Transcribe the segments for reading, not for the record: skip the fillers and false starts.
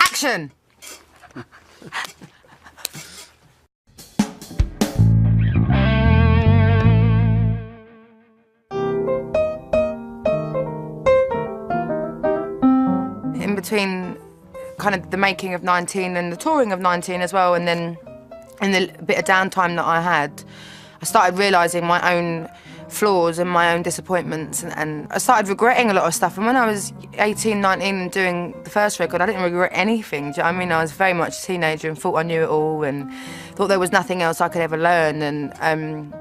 Action! In between kind of the making of 19 and the touring of 19 as well, and then in the bit of downtime that I had, I started realising my own flaws and my own disappointments, and I started regretting a lot of stuff. And when I was 18, 19 and doing the first record, I didn't regret anything. Do you know what I mean? I was very much a teenager and thought I knew it all and thought there was nothing else I could ever learn. And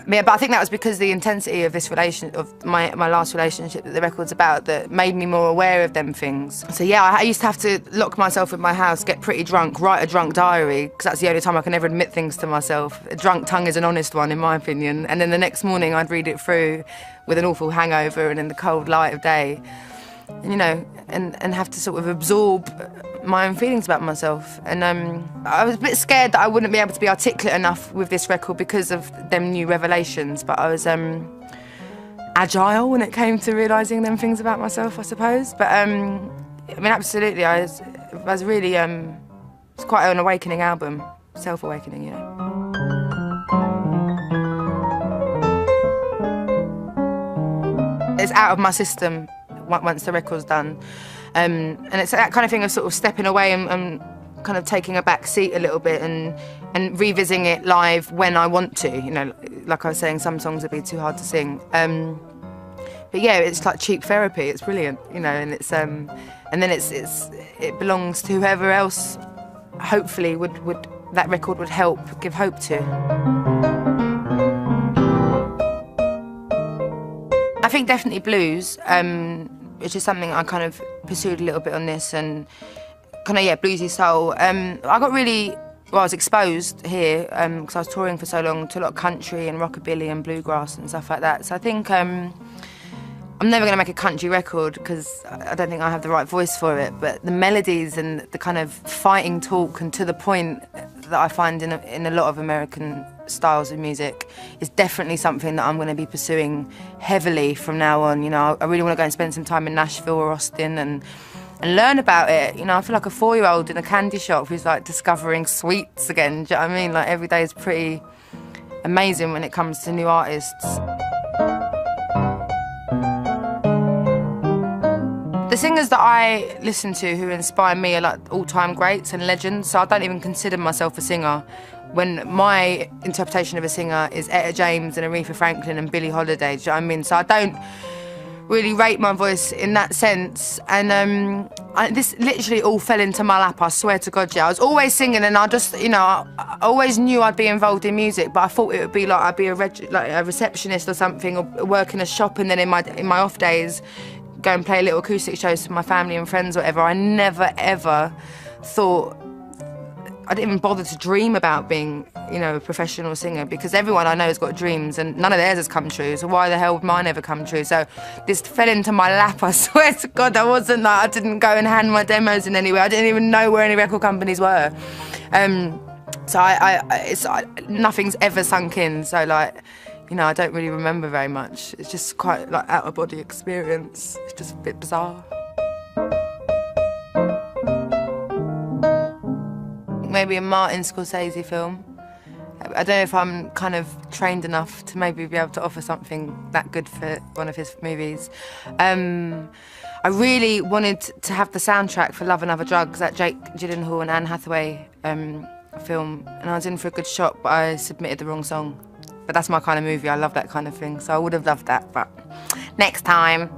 yeah, but I think that was because the intensity of this my last relationship that the record's about, that made me more aware of them things. So yeah, I used to have to lock myself in my house, get pretty drunk, write a drunk diary, because that's the only time I can ever admit things to myself. A drunk tongue is an honest one, in my opinion. And then the next morning I'd read it through with an awful hangover and in the cold light of day, and, you know, and have to sort of absorb my own feelings about myself. And I was a bit scared that I wouldn't be able to be articulate enough with this record because of them new revelations, but I was agile when it came to realising them things about myself, I suppose. But I mean, absolutely, I was really, it's quite an awakening album, self-awakening, you know. It's out of my system once the record's done. And it's that kind of thing of sort of stepping away and kind of taking a back seat a little bit and revisiting it live when I want to. You know, like I was saying, some songs would be too hard to sing. But yeah, it's like cheap therapy. It's brilliant, you know, and it's and then it belongs to whoever else. Hopefully, that record would help give hope to. I think definitely blues. Which is something I kind of pursued a little bit on this, and kind of, yeah, bluesy soul. I got really, well, I was exposed here because I was touring for so long to a lot of country and rockabilly and bluegrass and stuff like that. So I think I'm never going to make a country record because I don't think I have the right voice for it, but the melodies and the kind of fighting talk and to the point that I find in a lot of American styles of music is definitely something that I'm going to be pursuing heavily from now on. You know, I really want to go and spend some time in Nashville or Austin and learn about it. You know, I feel like a 4-year-old in a candy shop who's like discovering sweets again. Do you know what I mean? Like every day is pretty amazing when it comes to new artists. The singers that I listen to who inspire me are like all-time greats and legends, so I don't even consider myself a singer when my interpretation of a singer is Etta James and Aretha Franklin and Billie Holiday. Do you know what I mean? So I don't really rate my voice in that sense. And this literally all fell into my lap, I swear to God, yeah. I was always singing and I just, you know, I always knew I'd be involved in music, but I thought it would be like I'd be a receptionist or something, or work in a shop, and then in my off days go and play little acoustic shows for my family and friends or whatever. I never, ever thought, I didn't even bother to dream about being, you know, a professional singer, because everyone I know has got dreams and none of theirs has come true, so why the hell would mine ever come true? So this fell into my lap, I swear to God. I didn't go and hand my demos in anywhere. I didn't even know where any record companies were. So nothing's ever sunk in, so like, you know, I don't really remember very much. It's just quite like out-of-body experience. It's just a bit bizarre. Maybe a Martin Scorsese film. I don't know if I'm kind of trained enough to maybe be able to offer something that good for one of his movies. I really wanted to have the soundtrack for Love and Other Drugs, that Jake Gyllenhaal and Anne Hathaway film, and I was in for a good shot, but I submitted the wrong song. But that's my kind of movie, I love that kind of thing, so I would have loved that, but next time.